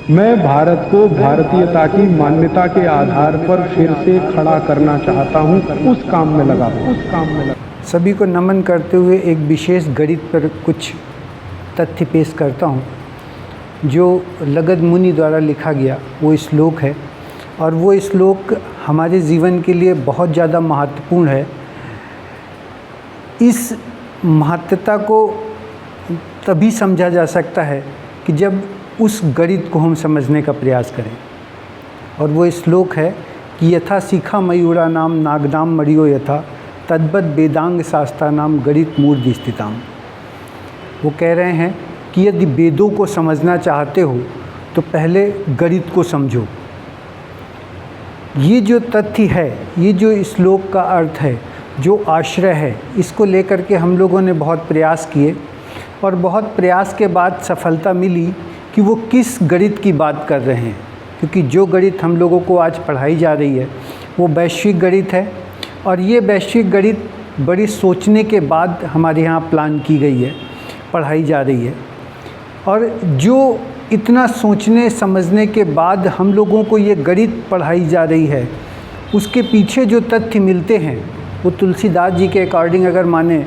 मैं भारत को भारतीयता की मान्यता के आधार पर फिर से खड़ा करना चाहता हूं, उस काम में लगा। सभी को नमन करते हुए एक विशेष गणित पर कुछ तथ्य पेश करता हूं, जो लगद मुनि द्वारा लिखा गया वो श्लोक है, और वो श्लोक हमारे जीवन के लिए बहुत ज़्यादा महत्वपूर्ण है। इस महत्वता को तभी समझा जा सकता है कि जब उस गणित को हम समझने का प्रयास करें। और वो श्लोक है कि यथा शिखा मयूरा नाम नागदाम मरियो यथा तद्वद वेदांग शास्त्रा नाम गणित मूर्धि स्थिताम। वो कह रहे हैं कि यदि वेदों को समझना चाहते हो तो पहले गणित को समझो। ये जो तथ्य है, ये जो श्लोक का अर्थ है, जो आश्रय है, इसको लेकर के हम लोगों ने बहुत प्रयास किए, और बहुत प्रयास के बाद सफलता मिली कि वो किस गणित की बात कर रहे हैं। क्योंकि जो गणित हम लोगों को आज पढ़ाई जा रही है वो वैश्विक गणित है, और ये वैश्विक गणित बड़ी सोचने के बाद हमारे यहाँ प्लान की गई है, पढ़ाई जा रही है। और जो इतना सोचने समझने के बाद हम लोगों को ये गणित पढ़ाई जा रही है, उसके पीछे जो तथ्य मिलते हैं वो तुलसीदास जी के अकॉर्डिंग अगर माने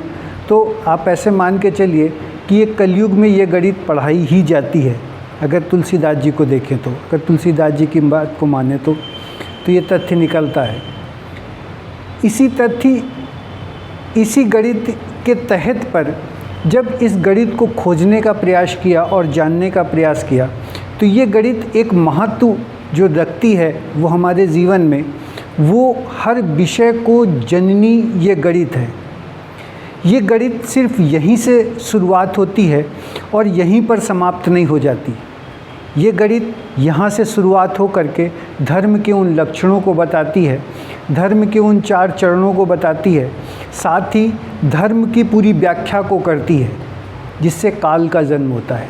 तो आप ऐसे मान के चलिए कि ये कलयुग में ये गणित पढ़ाई ही जाती है। अगर तुलसीदास जी को देखें तो, अगर तुलसीदास जी की बात को माने तो ये तथ्य निकलता है। इसी गणित के तहत पर जब इस गणित को खोजने का प्रयास किया और जानने का प्रयास किया, तो ये गणित एक महत्व जो रखती है वो हमारे जीवन में, वो हर विषय को जननी ये गणित है। ये गणित सिर्फ यहीं से शुरुआत होती है और यहीं पर समाप्त नहीं हो जाती। ये गणित यहाँ से शुरुआत हो करके धर्म के उन लक्षणों को बताती है, धर्म के उन 4 चरणों को बताती है, साथ ही धर्म की पूरी व्याख्या को करती है, जिससे काल का जन्म होता है।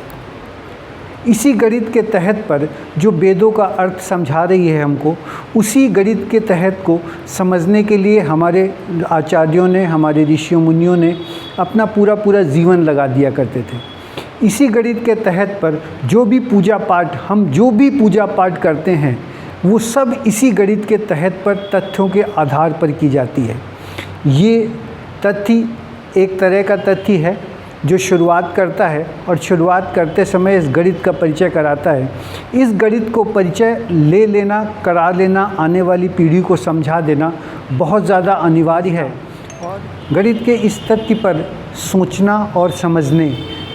इसी गणित के तहत पर जो वेदों का अर्थ समझा रही है हमको, उसी गणित के तहत को समझने के लिए हमारे आचार्यों ने, हमारे ऋषियों मुनियों ने अपना पूरा जीवन लगा दिया करते थे। इसी गणित के तहत पर जो भी पूजा पाठ करते हैं वो सब इसी गणित के तहत पर तथ्यों के आधार पर की जाती है। ये तथ्य एक तरह का तथ्य है जो शुरुआत करता है, और शुरुआत करते समय इस गणित का परिचय कराता है। इस गणित को परिचय ले लेना, करा लेना, आने वाली पीढ़ी को समझा देना बहुत ज़्यादा अनिवार्य है। और गणित के इस तथ्य पर सोचना और समझने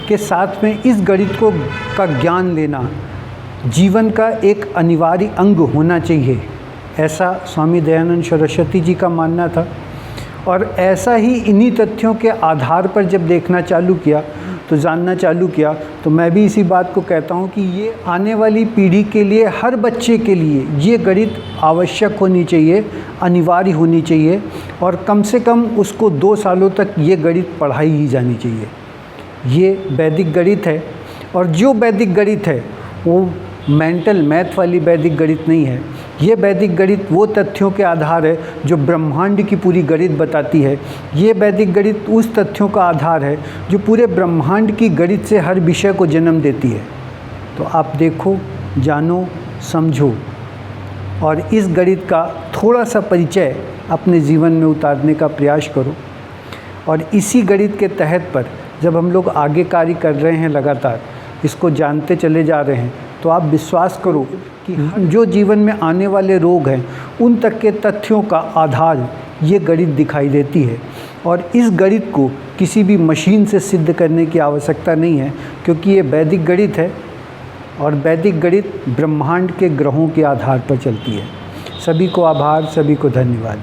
के साथ में इस गणित का ज्ञान लेना जीवन का एक अनिवार्य अंग होना चाहिए, ऐसा स्वामी दयानंद सरस्वती जी का मानना था। और ऐसा ही इन्हीं तथ्यों के आधार पर जब देखना चालू किया, तो जानना चालू किया, तो मैं भी इसी बात को कहता हूँ कि ये आने वाली पीढ़ी के लिए, हर बच्चे के लिए ये गणित आवश्यक होनी चाहिए, अनिवार्य होनी चाहिए, और कम से कम उसको 2 सालों तक ये गणित पढ़ाई ही जानी चाहिए। ये वैदिक गणित है, और जो वैदिक गणित है वो मेंटल मैथ वाली वैदिक गणित नहीं है। ये वैदिक गणित वो तथ्यों के आधार है जो ब्रह्मांड की पूरी गणित बताती है। ये वैदिक गणित उस तथ्यों का आधार है जो पूरे ब्रह्मांड की गणित से हर विषय को जन्म देती है। तो आप देखो, जानो, समझो, और इस गणित का थोड़ा सा परिचय अपने जीवन में उतारने का प्रयास करो। और इसी गणित के तहत पर जब हम लोग आगे कार्य कर रहे हैं, लगातार इसको जानते चले जा रहे हैं, तो आप विश्वास करो कि जो जीवन में आने वाले रोग हैं उन तक के तथ्यों का आधार ये गणित दिखाई देती है। और इस गणित को किसी भी मशीन से सिद्ध करने की आवश्यकता नहीं है, क्योंकि ये वैदिक गणित है, और वैदिक गणित ब्रह्मांड के ग्रहों के आधार पर चलती है। सभी को आभार, सभी को धन्यवाद।